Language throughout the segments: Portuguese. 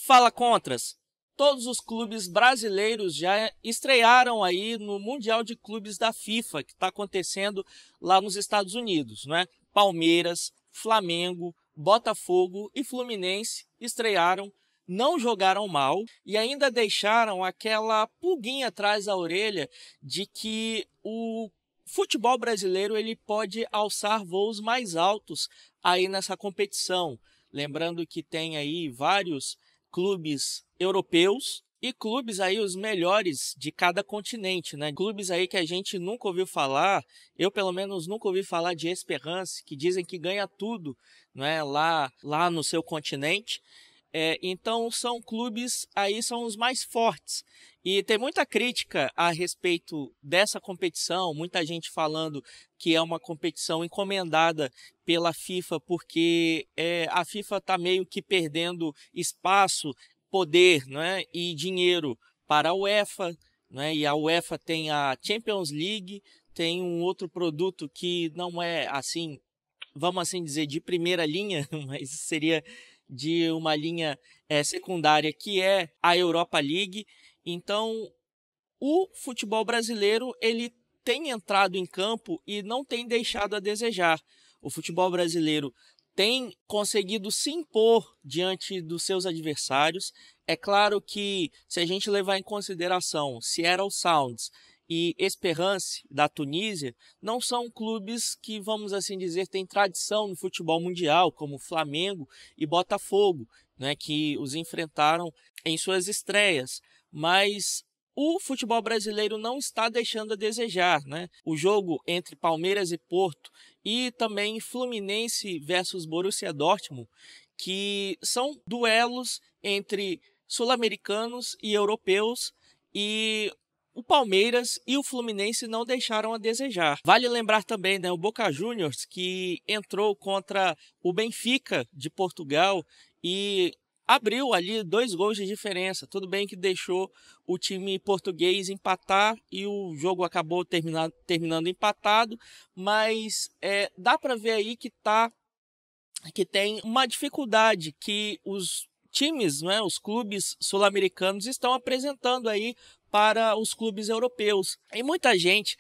Fala Contras! Todos os clubes brasileiros já estrearam aí no Mundial de Clubes da FIFA, que está acontecendo lá nos Estados Unidos, né? Palmeiras, Flamengo, Botafogo e Fluminense estrearam, não jogaram mal e ainda deixaram aquela pulguinha atrás da orelha de que o futebol brasileiro ele pode alçar voos mais altos aí nessa competição. Lembrando que tem aí vários clubes europeus e clubes aí os melhores de cada continente, né? Clubes aí que a gente nunca ouviu falar, eu pelo menos nunca ouvi falar de Esperance, que dizem que ganha tudo, né? Lá no seu continente. Então são clubes aí são os mais fortes e tem muita crítica a respeito dessa competição, muita gente falando que é uma competição encomendada pela FIFA porque a FIFA está meio que perdendo espaço, poder, né, e dinheiro para a UEFA, né, e a UEFA tem a Champions League, tem um outro produto que não é assim, vamos assim dizer, de primeira linha, mas seria de uma linha secundária, que é a Europa League. Então, o futebol brasileiro ele tem entrado em campo e não tem deixado a desejar. O futebol brasileiro tem conseguido se impor diante dos seus adversários. É claro que, se a gente levar em consideração Seattle Sounds e Esperance, da Tunísia, não são clubes que, vamos assim dizer, têm tradição no futebol mundial, como Flamengo e Botafogo, né, que os enfrentaram em suas estreias. Mas o futebol brasileiro não está deixando a desejar, né? O jogo entre Palmeiras e Porto e também Fluminense versus Borussia Dortmund, que são duelos entre sul-americanos e europeus, e o Palmeiras e o Fluminense não deixaram a desejar. Vale lembrar também, né, o Boca Juniors, que entrou contra o Benfica de Portugal e abriu ali 2 gols de diferença. Tudo bem que deixou o time português empatar e o jogo acabou terminando empatado, mas dá para ver aí que tem uma dificuldade que os times, né, os clubes sul-americanos estão apresentando aí para os clubes europeus. E muita gente,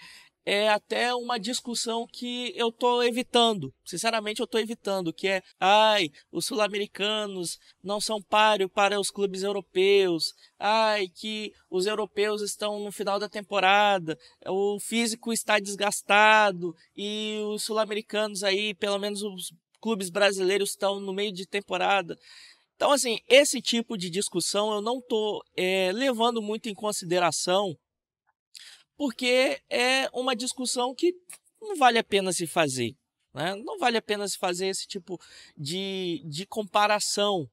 até uma discussão que eu estou evitando, sinceramente eu estou evitando, que é, os sul-americanos não são páreo para os clubes europeus, que os europeus estão no final da temporada, o físico está desgastado e os sul-americanos aí, pelo menos os clubes brasileiros estão no meio de temporada. Então, assim, esse tipo de discussão eu não estou levando muito em consideração, porque é uma discussão que não vale a pena se fazer, né? Não vale a pena se fazer esse tipo de comparação.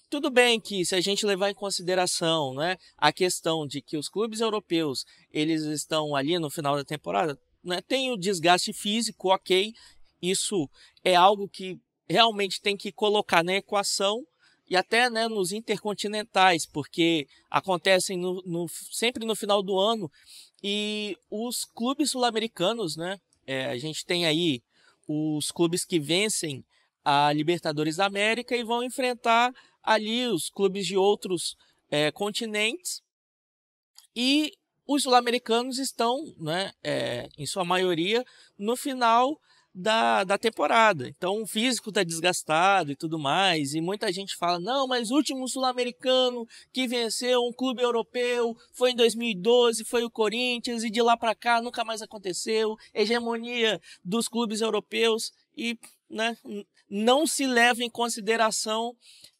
Tudo bem que, se a gente levar em consideração, né, a questão de que os clubes europeus eles estão ali no final da temporada, né, tem o desgaste físico, ok, isso é algo que realmente tem que colocar na equação, e até, né, nos intercontinentais, porque acontecem sempre no final do ano, e os clubes sul-americanos, né, a gente tem aí os clubes que vencem a Libertadores da América e vão enfrentar ali os clubes de outros continentes, e os sul-americanos estão, né, em sua maioria, no final da temporada. Então o físico está desgastado e tudo mais, e muita gente fala, não, mas o último sul-americano que venceu um clube europeu foi em 2012, foi o Corinthians, e de lá para cá nunca mais aconteceu, hegemonia dos clubes europeus, e, né, não se leva em consideração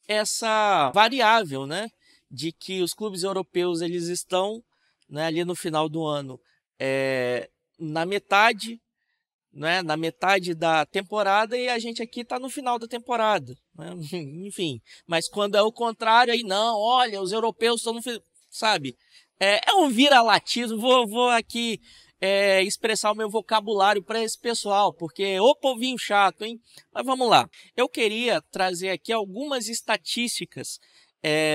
essa variável, né, de que os clubes europeus eles estão, né, ali no final do ano na metade, né, na metade da temporada, e a gente aqui está no final da temporada, né? Enfim, mas quando é o contrário, aí não, olha, os europeus estão no final, sabe? É um vira-latismo, vou aqui expressar o meu vocabulário para esse pessoal, porque ô povinho chato, hein? Mas vamos lá, eu queria trazer aqui algumas estatísticas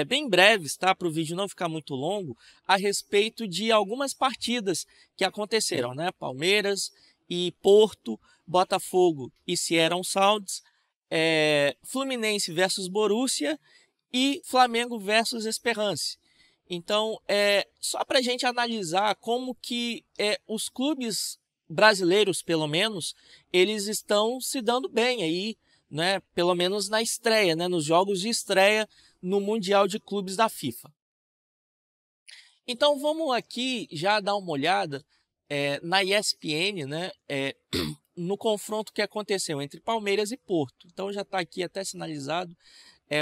bem breves, tá? Para o vídeo não ficar muito longo, a respeito de algumas partidas que aconteceram, né? Palmeiras e Porto, Botafogo e Seattle Sounds, Fluminense versus Borussia e Flamengo versus Esperance. Então, só para a gente analisar como que os clubes brasileiros, pelo menos, eles estão se dando bem aí, né? Pelo menos na estreia, né? Nos jogos de estreia no Mundial de Clubes da FIFA. Então, vamos aqui já dar uma olhada na ESPN, né? No confronto que aconteceu entre Palmeiras e Porto. Então, já está aqui até sinalizado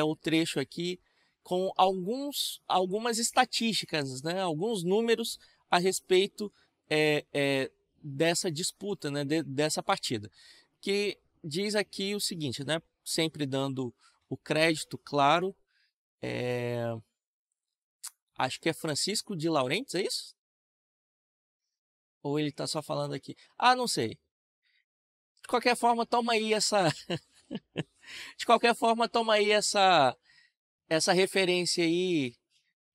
o trecho aqui com algumas estatísticas, né? Alguns números a respeito dessa disputa, né? Dessa partida. Que diz aqui o seguinte, né? Sempre dando o crédito, claro. Acho que é Francisco de Laurentiis, é isso? Ou ele está só falando aqui? Ah, não sei. De qualquer forma, toma aí essa... De qualquer forma, toma aí essa referência aí,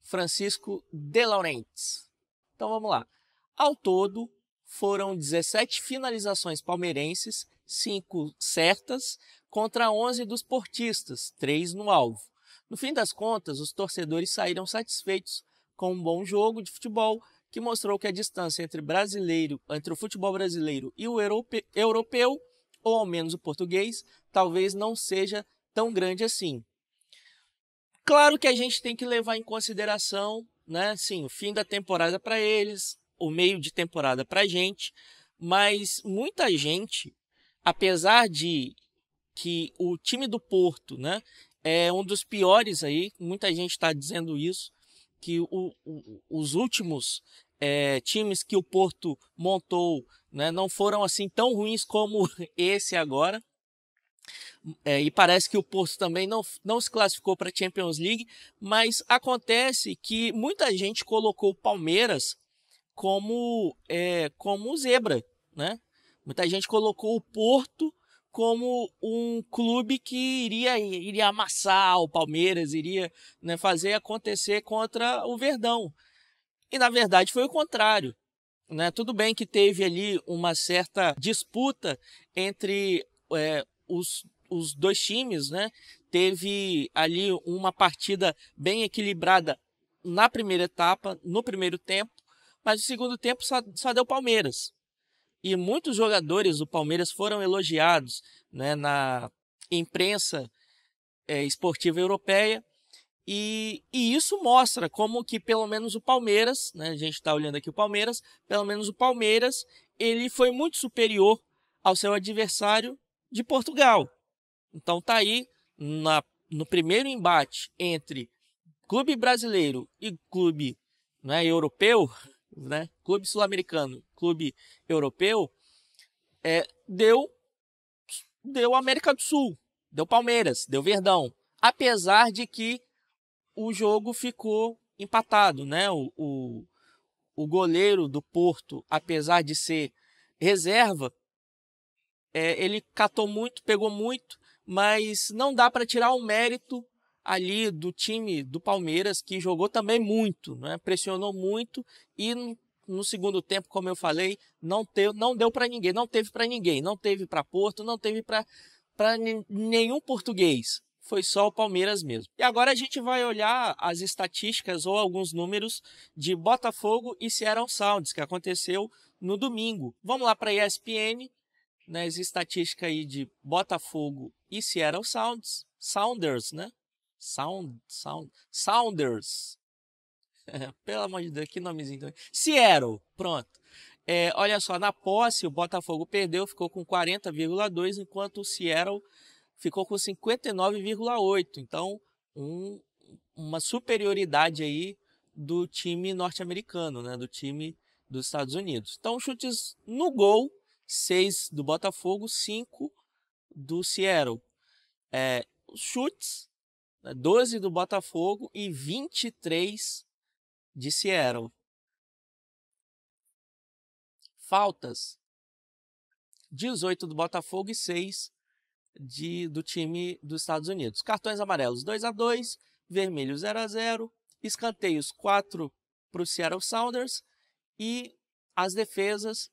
Francisco de Laurentiis. Então vamos lá. Ao todo, foram 17 finalizações palmeirenses, 5 certas, contra 11 dos portistas, 3 no alvo. No fim das contas, os torcedores saíram satisfeitos com um bom jogo de futebol que mostrou que a distância entre o futebol brasileiro e o europeu, ou ao menos o português, talvez não seja tão grande assim. Claro que a gente tem que levar em consideração, né, sim, o fim da temporada para eles, o meio de temporada para a gente, mas muita gente, apesar de que o time do Porto, né, é um dos piores aí, muita gente está dizendo isso, que os últimos times que o Porto montou, né, não foram assim tão ruins como esse agora. E parece que o Porto também não se classificou para a Champions League, mas acontece que muita gente colocou o Palmeiras como zebra, né? Muita gente colocou o Porto como um clube que iria amassar o Palmeiras, iria, né, fazer acontecer contra o Verdão. E na verdade foi o contrário, né? Tudo bem que teve ali uma certa disputa entre os dois times, né? Teve ali uma partida bem equilibrada na primeira etapa, no primeiro tempo, mas no segundo tempo só deu Palmeiras. E muitos jogadores do Palmeiras foram elogiados, né, na imprensa esportiva europeia, e isso mostra como que pelo menos o Palmeiras, né, a gente está olhando aqui o Palmeiras, pelo menos o Palmeiras, ele foi muito superior ao seu adversário de Portugal. Então tá aí no primeiro embate entre clube brasileiro e clube, né, europeu, né, clube sul-americano, clube europeu, deu América do Sul, deu Palmeiras, deu Verdão, apesar de que o jogo ficou empatado, né? O goleiro do Porto, apesar de ser reserva, ele catou muito, pegou muito, mas não dá para tirar o mérito ali do time do Palmeiras, que jogou também muito, né? Pressionou muito e no segundo tempo, como eu falei, não deu para ninguém, não teve para ninguém, não teve para Porto, não teve para nenhum português. Foi só o Palmeiras mesmo. E agora a gente vai olhar as estatísticas ou alguns números de Botafogo e Seattle Sounders, que aconteceu no domingo. Vamos lá para a ESPN, nas estatísticas aí de Botafogo e Seattle Sounders, né? Sounders. Pelo amor de Deus, que nomezinho também. Seattle, pronto. Olha só, na posse o Botafogo perdeu, ficou com 40,2, enquanto o Seattle ficou com 59,8. Então, uma superioridade aí do time norte-americano, né? Do time dos Estados Unidos. Então, chutes no gol, 6 do Botafogo, 5 do Seattle. Os chutes, 12 do Botafogo e 23 de Seattle. Faltas, 18 do Botafogo e 6 do time dos Estados Unidos. Cartões amarelos 2-2, vermelho 0-0, escanteios 4 para o Seattle Sounders e as defesas,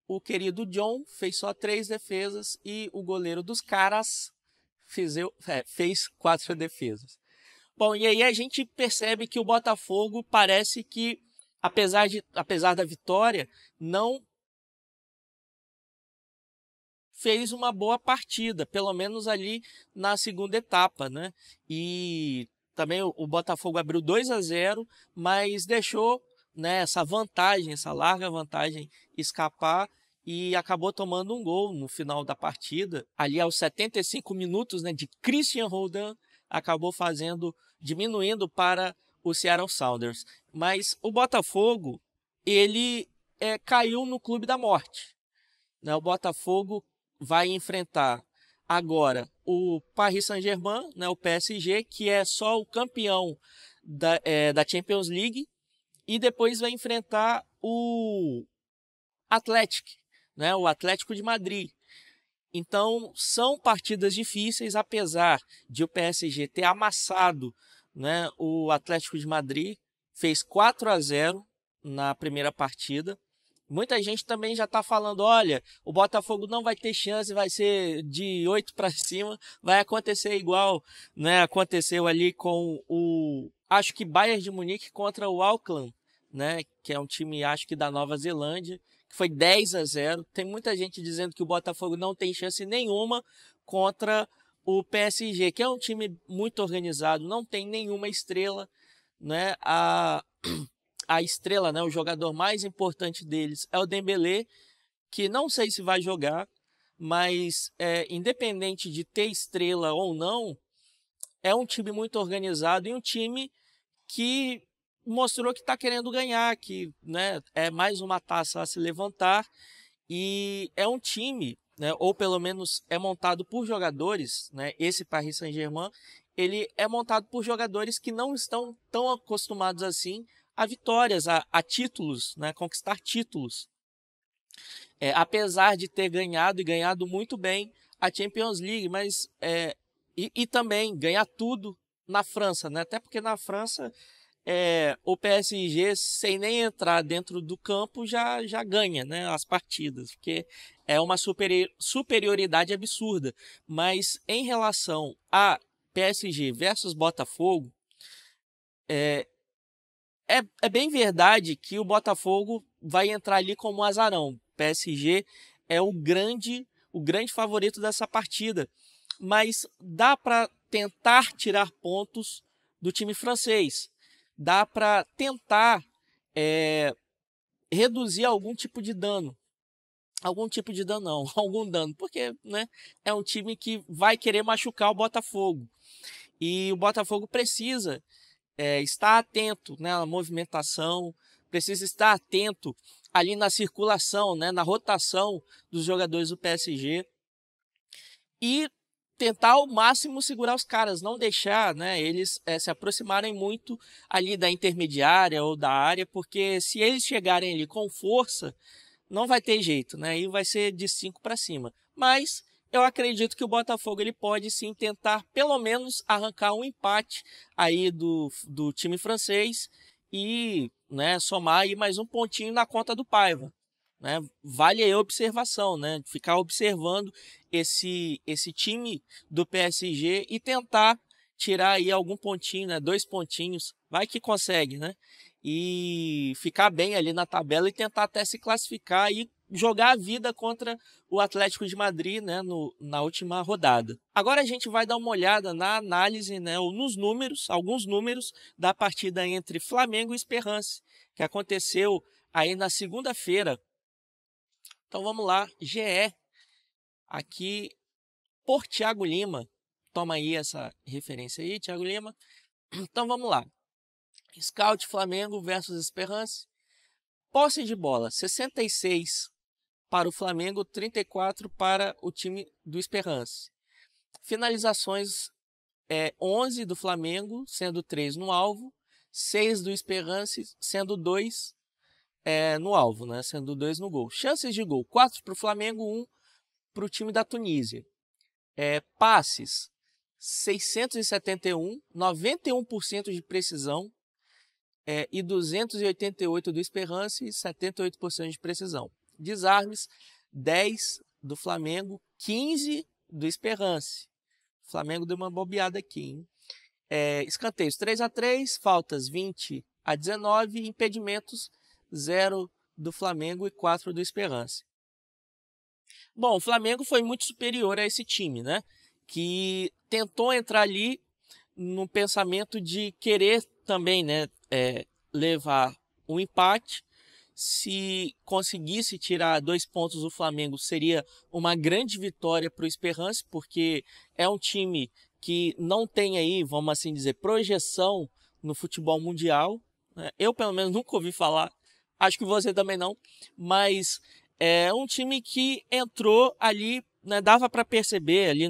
o querido John fez só 3 defesas e o goleiro dos caras fez 4 defesas. Bom, e aí a gente percebe que o Botafogo parece que, apesar da vitória, não fez uma boa partida, pelo menos ali na segunda etapa, né? E também o Botafogo abriu 2-0, mas deixou, né, essa vantagem, essa larga vantagem escapar e acabou tomando um gol no final da partida, ali aos 75 minutos, né, de Christian Roldan, acabou diminuindo para o Seattle Sounders. Mas o Botafogo, ele caiu no clube da morte, né? O Botafogo vai enfrentar agora o Paris Saint-Germain, né, o PSG, que é só o campeão da Champions League, e depois vai enfrentar o Atlético, né, o Atlético de Madrid. Então, são partidas difíceis, apesar de o PSG ter amassado, né, o Atlético de Madrid, fez 4-0 na primeira partida. Muita gente também já está falando, olha, o Botafogo não vai ter chance, vai ser de 8 para cima, vai acontecer igual, né, aconteceu ali com acho que Bayern de Munique contra o Auckland, né, que é um time, acho que da Nova Zelândia, que foi 10-0. Tem muita gente dizendo que o Botafogo não tem chance nenhuma contra o PSG, que é um time muito organizado, não tem nenhuma estrela, né? A estrela, né, o jogador mais importante deles é o Dembélé, que não sei se vai jogar, mas independente de ter estrela ou não, é um time muito organizado e um time que mostrou que está querendo ganhar, que, né, é mais uma taça a se levantar, e é um time, né, ou pelo menos é montado por jogadores, né, esse Paris Saint-Germain, ele é montado por jogadores que não estão tão acostumados assim a vitórias, a títulos, né, conquistar títulos. Apesar de ter ganhado e ganhado muito bem a Champions League, mas e também ganhar tudo na França, né? Até porque na França o PSG, sem nem entrar dentro do campo, já ganha, né, as partidas, porque é uma superioridade absurda. Mas em relação a PSG versus Botafogo, é bem verdade que o Botafogo vai entrar ali como um azarão. O PSG é o grande favorito dessa partida, mas dá para tentar tirar pontos do time francês. Dá para tentar reduzir algum tipo de dano. Algum tipo de dano não, algum dano, porque, né, é um time que vai querer machucar o Botafogo. E o Botafogo precisa estar atento, né, à movimentação, precisa estar atento ali na circulação, né, na rotação dos jogadores do PSG. E tentar ao máximo segurar os caras, não deixar, né, eles se aproximarem muito ali da intermediária ou da área, porque se eles chegarem ali com força, não vai ter jeito, né, e vai ser de 5 para cima. Mas eu acredito que o Botafogo ele pode sim tentar pelo menos arrancar um empate aí do time francês e, né, somar aí mais um pontinho na conta do Paiva. Né? Vale a observação, né? Ficar observando esse time do PSG e tentar tirar aí algum pontinho, né? 2 pontinhos, vai que consegue, né? E ficar bem ali na tabela e tentar até se classificar e jogar a vida contra o Atlético de Madrid, né? Na última rodada. Agora a gente vai dar uma olhada na análise, né? Ou nos números, alguns números da partida entre Flamengo e Esperance, que aconteceu aí na segunda-feira. Então vamos lá, GE, aqui por Thiago Lima. Toma aí essa referência aí, Thiago Lima. Então vamos lá. Scout Flamengo versus Esperance. Posse de bola, 66 para o Flamengo, 34 para o time do Esperance. Finalizações, 11 do Flamengo, sendo 3 no alvo. 6 do Esperance, sendo 2 no alvo, né? Sendo 2 no gol. Chances de gol, 4 para o Flamengo, 1 para o time da Tunísia. Passes, 671, 91% de precisão, e 288 do Esperance e 78% de precisão. Desarmes, 10 do Flamengo, 15 do Esperance. O Flamengo deu uma bobeada aqui, hein? escanteios 3-3, faltas 20-19, impedimentos 0 do Flamengo e 4 do Esperance. Bom, o Flamengo foi muito superior a esse time, né? Que tentou entrar ali no pensamento de querer também, né, levar um empate. Se conseguisse tirar 2 pontos do Flamengo, seria uma grande vitória para o Esperance, porque é um time que não tem aí, vamos assim dizer, projeção no futebol mundial. Eu, pelo menos, nunca ouvi falar, acho que você também não, mas é um time que entrou ali, né, dava para perceber ali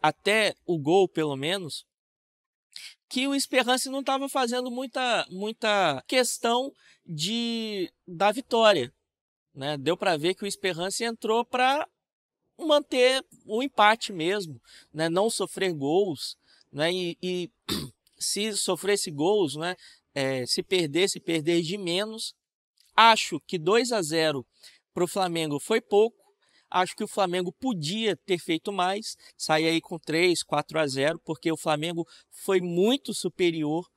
até o gol, pelo menos, que o Esperance não estava fazendo muita questão da vitória, né? Deu para ver que o Esperance entrou para manter o empate mesmo, né? Não sofrer gols, né? E se sofresse gols, né? Se perder de menos. Acho que 2-0 para o Flamengo foi pouco. Acho que o Flamengo podia ter feito mais, sair aí com 3-4-0, porque o Flamengo foi muito superior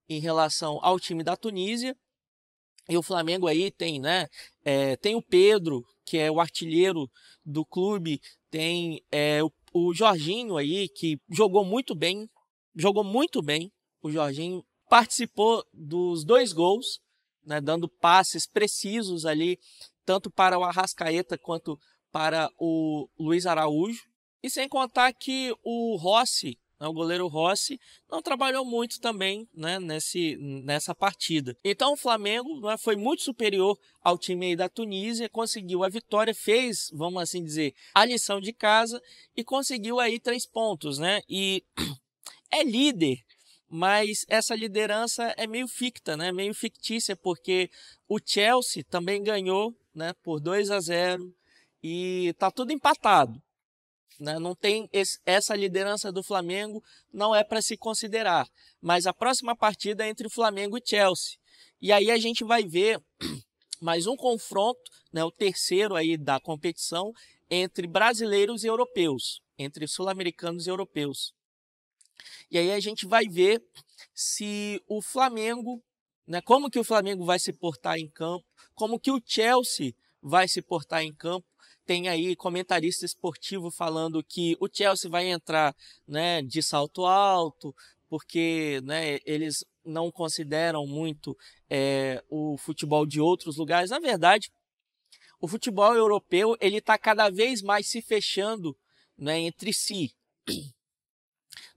em relação ao time da Tunísia. E o Flamengo aí tem, né? Tem o Pedro, que é o artilheiro do clube, tem o Jorginho aí, que jogou muito bem. O Jorginho participou dos 2 gols, né, dando passes precisos ali, tanto para o Arrascaeta quanto para o Luiz Araújo. E sem contar que o Rossi, né, o goleiro Rossi, não trabalhou muito também, né, nessa partida. Então o Flamengo, né, foi muito superior ao time aí da Tunísia, conseguiu a vitória, fez, vamos assim dizer, a lição de casa e conseguiu aí 3 pontos, né? E é líder, mas essa liderança é meio ficta, né? Meio fictícia, porque o Chelsea também ganhou, né, por 2-0 e tá tudo empatado, né? Não tem essa liderança do Flamengo, não é para se considerar. Mas a próxima partida é entre Flamengo e Chelsea. E aí a gente vai ver mais um confronto, né, o terceiro aí da competição, entre brasileiros e europeus, entre sul-americanos e europeus. E aí a gente vai ver se o Flamengo, né, como que o Flamengo vai se portar em campo, como que o Chelsea vai se portar em campo. Tem aí comentarista esportivo falando que o Chelsea vai entrar, né, de salto alto, porque, né, eles não consideram muito o futebol de outros lugares. Na verdade, o futebol europeu ele está cada vez mais se fechando, né, entre si.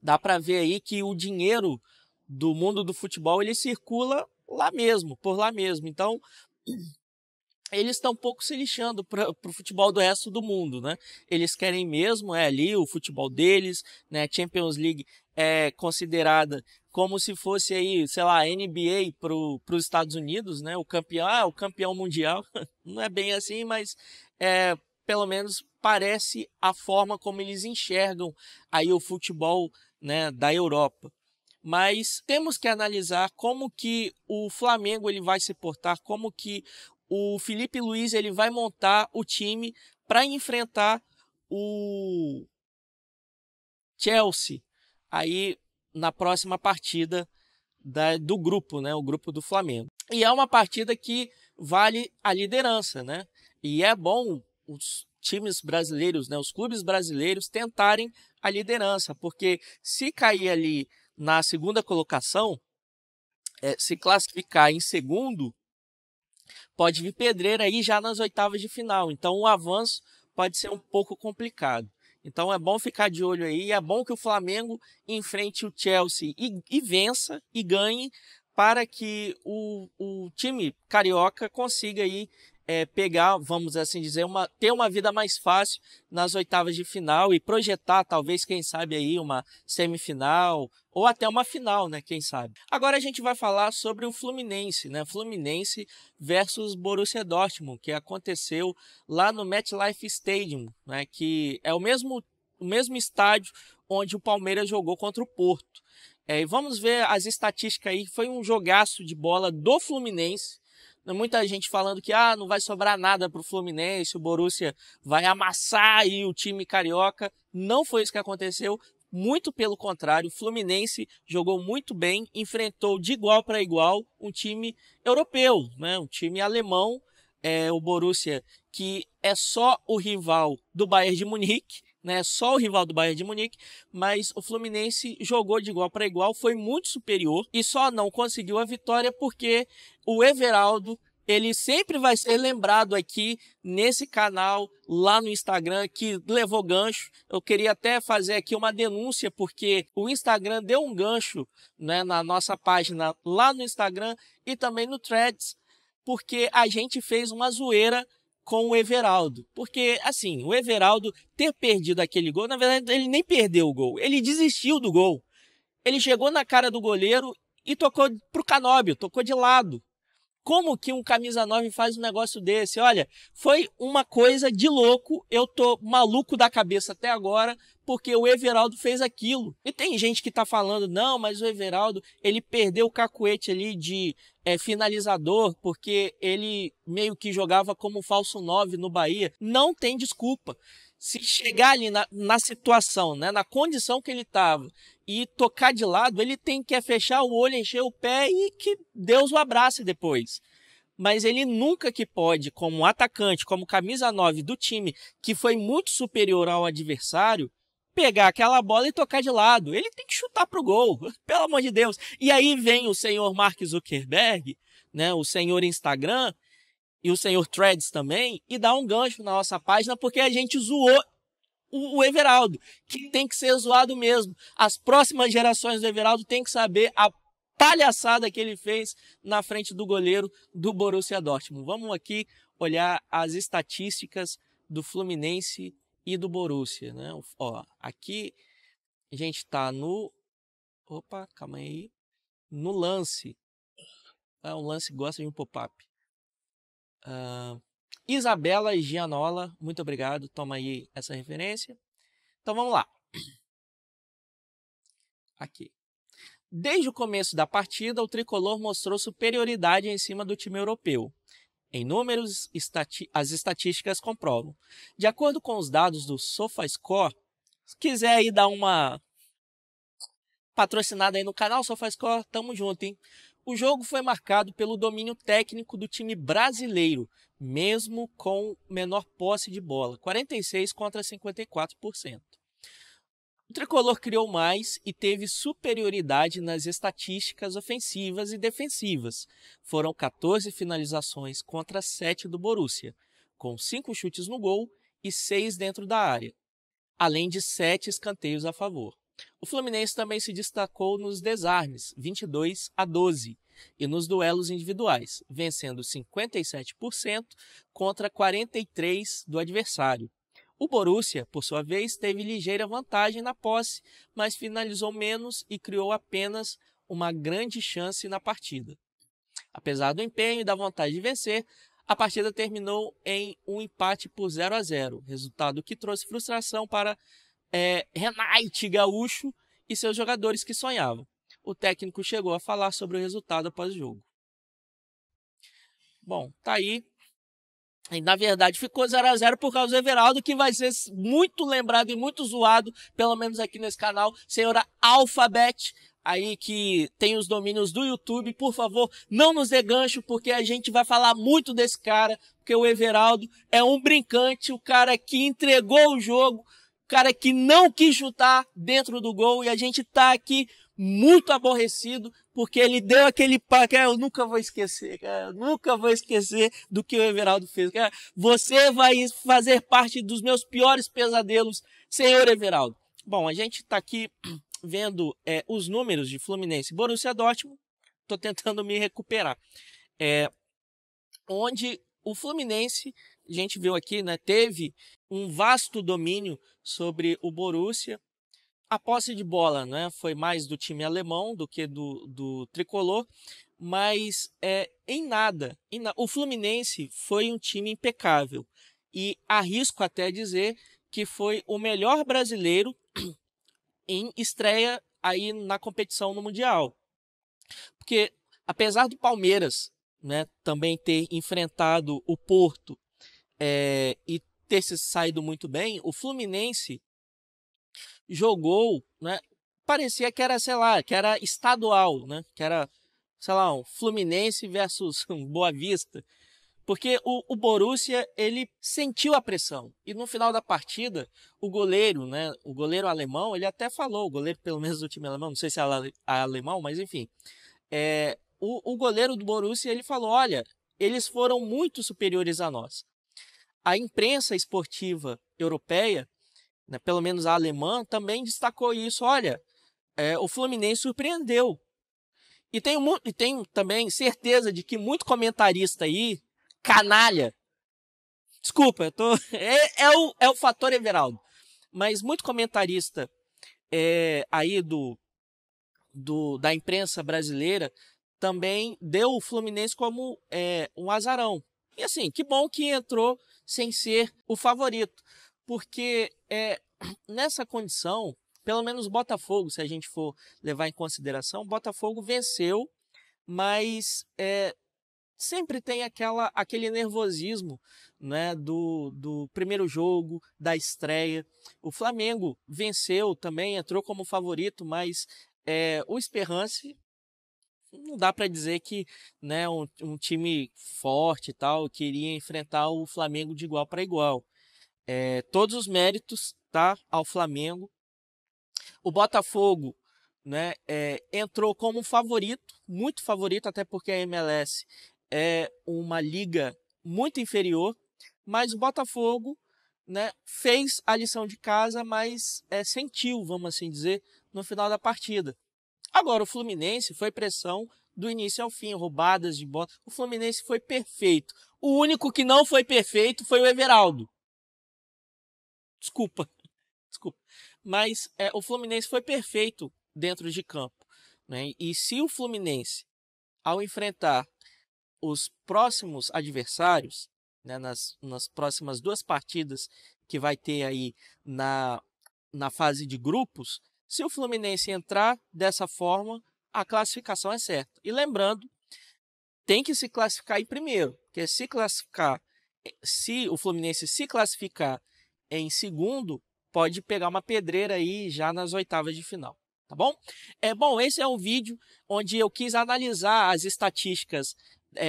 Dá para ver aí que o dinheiro do mundo do futebol ele circula lá mesmo, por lá mesmo. Então, eles estão um pouco se lixando para o futebol do resto do mundo, né? Eles querem mesmo ali o futebol deles, né? Champions League é considerada como se fosse aí, sei lá, NBA para os Estados Unidos, né? O campeão mundial. Não é bem assim, mas pelo menos parece a forma como eles enxergam aí o futebol, né, da Europa. Mas temos que analisar como que o Flamengo ele vai se portar, como que o Felipe Luiz ele vai montar o time para enfrentar o Chelsea aí na próxima partida do grupo, né, o grupo do Flamengo. E é uma partida que vale a liderança, né? E é bom os times brasileiros, né, os clubes brasileiros tentarem a liderança, porque se cair ali na segunda colocação, se classificar em segundo, pode vir pedreira aí já nas oitavas de final. Então o avanço pode ser um pouco complicado. Então é bom ficar de olho aí. É bom que o Flamengo enfrente o Chelsea e vença e ganhe para que o time carioca consiga aí pegar, vamos assim dizer, ter uma vida mais fácil nas oitavas de final e projetar, talvez, quem sabe aí uma semifinal ou até uma final, né? Quem sabe. Agora a gente vai falar sobre o Fluminense, né? Fluminense versus Borussia Dortmund, que aconteceu lá no MetLife Stadium, né? Que é o mesmo estádio onde o Palmeiras jogou contra o Porto. E vamos ver as estatísticas aí. Foi um jogaço de bola do Fluminense. Muita gente falando que não vai sobrar nada para o Fluminense, o Borussia vai amassar aí o time carioca. Não foi isso que aconteceu. Muito pelo contrário, o Fluminense jogou muito bem, enfrentou de igual para igual um time europeu, né? Um time alemão, o Borussia, que é só o rival do Bayern de Munique, né? Só o rival do Bayern de Munique, mas o Fluminense jogou de igual para igual, foi muito superior e só não conseguiu a vitória porque o Everaldo, ele sempre vai ser lembrado aqui nesse canal, lá no Instagram, que levou gancho. Eu queria até fazer aqui uma denúncia, porque o Instagram deu um gancho, né, na nossa página lá no Instagram e também no Threads, porque a gente fez uma zoeira com o Everaldo. Porque, assim, o Everaldo ter perdido aquele gol, na verdade ele nem perdeu o gol, ele desistiu do gol. Ele chegou na cara do goleiro e tocou pro Canóbio, tocou de lado. Como que um camisa 9 faz um negócio desse? Olha, foi uma coisa de louco. Eu tô maluco da cabeça até agora porque o Everaldo fez aquilo. E tem gente que tá falando, não, mas o Everaldo, ele perdeu o cacuete ali de finalizador porque ele meio que jogava como falso 9 no Bahia. Não tem desculpa. Se chegar ali na situação, né, na condição que ele estava e tocar de lado, ele tem que fechar o olho, encher o pé e que Deus o abrace depois. Mas ele nunca que pode, como atacante, como camisa 9 do time, que foi muito superior ao adversário, pegar aquela bola e tocar de lado. Ele tem que chutar pro gol, pelo amor de Deus. E aí vem o senhor Mark Zuckerberg, né, o senhor Instagram, e o senhor Threads também, e dá um gancho na nossa página, porque a gente zoou o Everaldo, que tem que ser zoado mesmo. As próximas gerações do Everaldo têm que saber a palhaçada que ele fez na frente do goleiro do Borussia Dortmund. Vamos aqui olhar as estatísticas do Fluminense e do Borussia, né? Ó, aqui a gente está no... Opa, calma aí. No lance. O lance gosta de um pop-up. Isabela Gianola, muito obrigado, toma aí essa referência. Então vamos lá. Aqui. Desde o começo da partida, o tricolor mostrou superioridade em cima do time europeu. Em números, as estatísticas comprovam. De acordo com os dados do SofaScore, se quiser aí dar uma patrocinada aí no canal SofaScore, tamo junto, hein? O jogo foi marcado pelo domínio técnico do time brasileiro, mesmo com menor posse de bola, 46% contra 54%. O tricolor criou mais e teve superioridade nas estatísticas ofensivas e defensivas. Foram 14 finalizações contra 7 do Borussia, com 5 chutes no gol e 6 dentro da área, além de 7 escanteios a favor. O Fluminense também se destacou nos desarmes, 22-12, e nos duelos individuais, vencendo 57% contra 43% do adversário. O Borussia, por sua vez, teve ligeira vantagem na posse, mas finalizou menos e criou apenas uma grande chance na partida. Apesar do empenho e da vontade de vencer, a partida terminou em um empate por 0-0, resultado que trouxe frustração para Renate Gaúcho e seus jogadores que sonhavam. O técnico chegou a falar sobre o resultado após o jogo. Bom, tá aí. E, na verdade, ficou 0-0 por causa do Everaldo, que vai ser muito lembrado e muito zoado, pelo menos aqui nesse canal. Senhora Alphabet, aí que tem os domínios do YouTube, por favor, não nos dê gancho, porque a gente vai falar muito desse cara, porque o Everaldo é um brincante, o cara que entregou o jogo, o cara que não quis chutar dentro do gol, e a gente tá aqui muito aborrecido, porque ele deu aquele passe, eu nunca vou esquecer, cara, eu nunca vou esquecer do que o Everaldo fez, cara. Você vai fazer parte dos meus piores pesadelos, senhor Everaldo. Bom, a gente tá aqui vendo os números de Fluminense e Borussia Dortmund, tô tentando me recuperar, onde o Fluminense, a gente viu aqui, né, teve um vasto domínio sobre o Borussia. A posse de bola, né, foi mais do time alemão do que do tricolor, mas em nada. O Fluminense foi um time impecável e arrisco até dizer que foi o melhor brasileiro em estreia aí na competição no Mundial. Porque apesar do Palmeiras, né, também ter enfrentado o Porto e ter se saído muito bem, o Fluminense jogou, né? Parecia que era, sei lá, que era estadual, né? Que era, sei lá, um Fluminense versus um Boa Vista. Porque o Borussia, ele sentiu a pressão. E no final da partida, o goleiro, né? O goleiro alemão, ele até falou, o goleiro pelo menos do time alemão, não sei se é alemão, mas enfim. O goleiro do Borussia, ele falou, olha, eles foram muito superiores a nós. A imprensa esportiva europeia, né, pelo menos a alemã, também destacou isso. Olha, o Fluminense surpreendeu. E tenho também certeza de que muito comentarista aí, canalha, desculpa, é o fator Everaldo, mas muito comentarista aí da imprensa brasileira também deu o Fluminense como um azarão. E assim, que bom que entrou sem ser o favorito, porque nessa condição, pelo menos o Botafogo, se a gente for levar em consideração, o Botafogo venceu, mas sempre tem aquele nervosismo, né, do primeiro jogo, da estreia. O Flamengo venceu também, entrou como favorito, mas o Esperance não dá para dizer que, né, um time forte e tal queria enfrentar o Flamengo de igual para igual. Todos os méritos, tá, ao Flamengo. O Botafogo, né, entrou como um favorito, muito favorito, até porque a MLS é uma liga muito inferior, mas o Botafogo, né, fez a lição de casa, mas sentiu, vamos assim dizer, no final da partida. Agora, o Fluminense foi pressão do início ao fim, roubadas de bola. O Fluminense foi perfeito. O único que não foi perfeito foi o Everaldo. Desculpa. Mas o Fluminense foi perfeito dentro de campo, né? E se o Fluminense, ao enfrentar os próximos adversários, né, nas próximas 2 partidas que vai ter aí na fase de grupos, se o Fluminense entrar dessa forma, a classificação é certa. E lembrando, tem que se classificar em primeiro, porque se o Fluminense se classificar em segundo, pode pegar uma pedreira aí já nas oitavas de final, tá bom? Bom, esse é um vídeo onde eu quis analisar as estatísticas,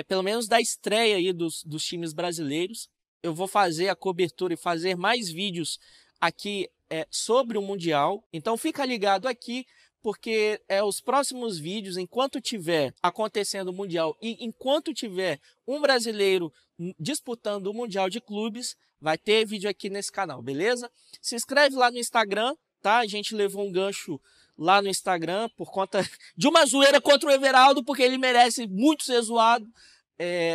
pelo menos da estreia aí dos times brasileiros. Eu vou fazer a cobertura e fazer mais vídeos aqui sobre o Mundial, então fica ligado aqui, porque os próximos vídeos, enquanto tiver acontecendo o Mundial e enquanto tiver um brasileiro disputando o Mundial de Clubes, vai ter vídeo aqui nesse canal, beleza? Se inscreve lá no Instagram, tá? A gente levou um gancho lá no Instagram por conta de uma zoeira contra o Everaldo, porque ele merece muito ser zoado.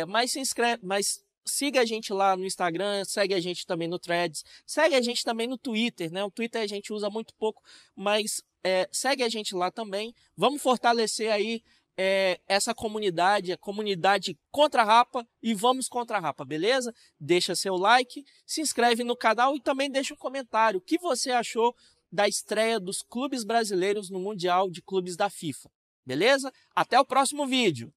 Mas se inscreve, mas siga a gente lá no Instagram, segue a gente também no Threads, segue a gente também no Twitter, né? O Twitter a gente usa muito pouco, mas segue a gente lá também. Vamos fortalecer aí essa comunidade, a comunidade contra a Rapa, e vamos contra a Rapa, beleza? Deixa seu like, se inscreve no canal e também deixa um comentário. O que você achou da estreia dos clubes brasileiros no Mundial de Clubes da FIFA, beleza? Até o próximo vídeo!